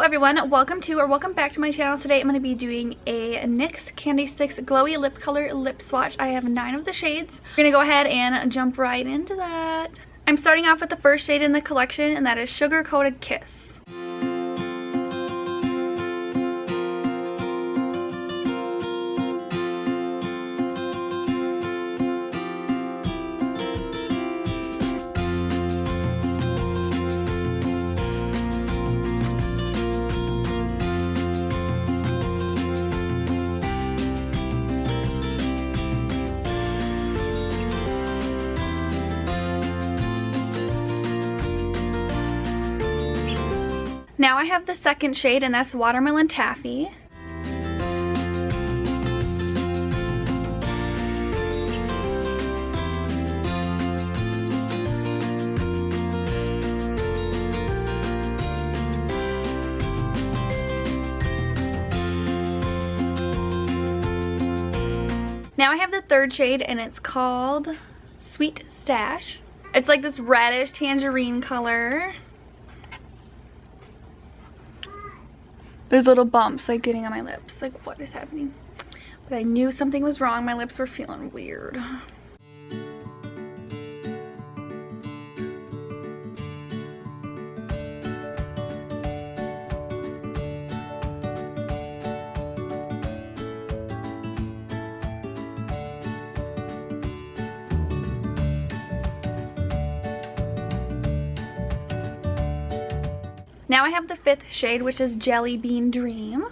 Hello everyone, welcome back to my channel. Today I'm going to be doing a NYX Candy Sticks Glowy Lip Color Lip Swatch. I have 9 of the shades. We're going to go ahead and jump right into that. I'm starting off with the first shade in the collection, and that is Sugar Coated Kiss. Now I have the second shade, and that's Watermelon Taffy. Now I have the third shade, and it's called Sweet Stash. It's like this reddish tangerine color. There's little bumps like getting on my lips. Like, what is happening? But I knew something was wrong. My lips were feeling weird. Now I have the fifth shade, which is Jelly Bean Dream.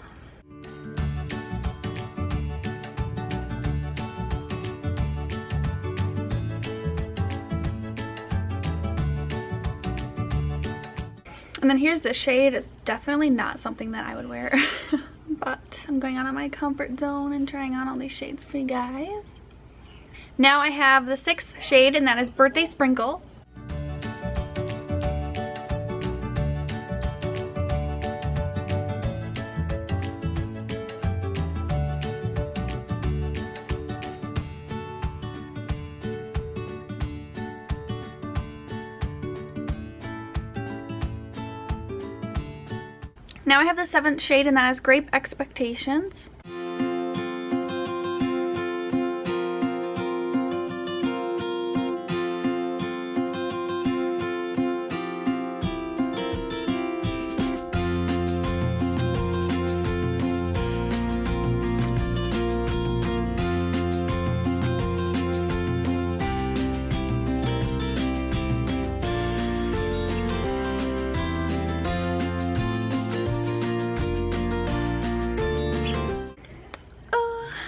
And then here's the shade. It's definitely not something that I would wear, but I'm going out of my comfort zone and trying on all these shades for you guys. Now I have the sixth shade, and that is Birthday Sprinkles. Now I have the seventh shade, and that is Grape Expectations.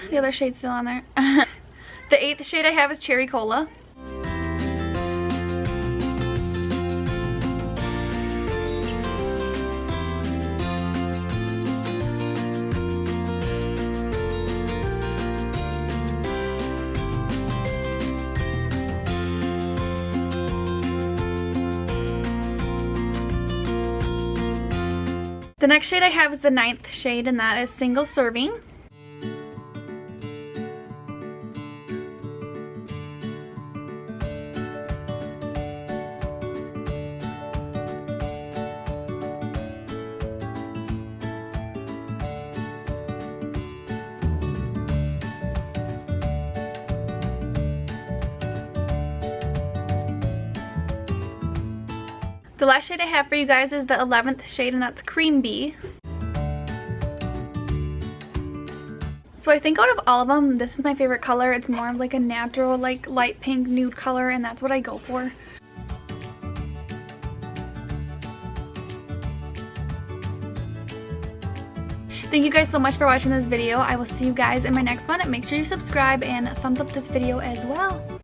The other shade's still on there. The eighth shade I have is Cherry Cola. The next shade I have is the ninth shade, and that is Single Serving. The last shade I have for you guys is the 11th shade, and that's Cream Bee. So I think out of all of them, this is my favorite color. It's more of like a natural, like light pink nude color, and that's what I go for. Thank you guys so much for watching this video. I will see you guys in my next one. Make sure you subscribe and thumbs up this video as well.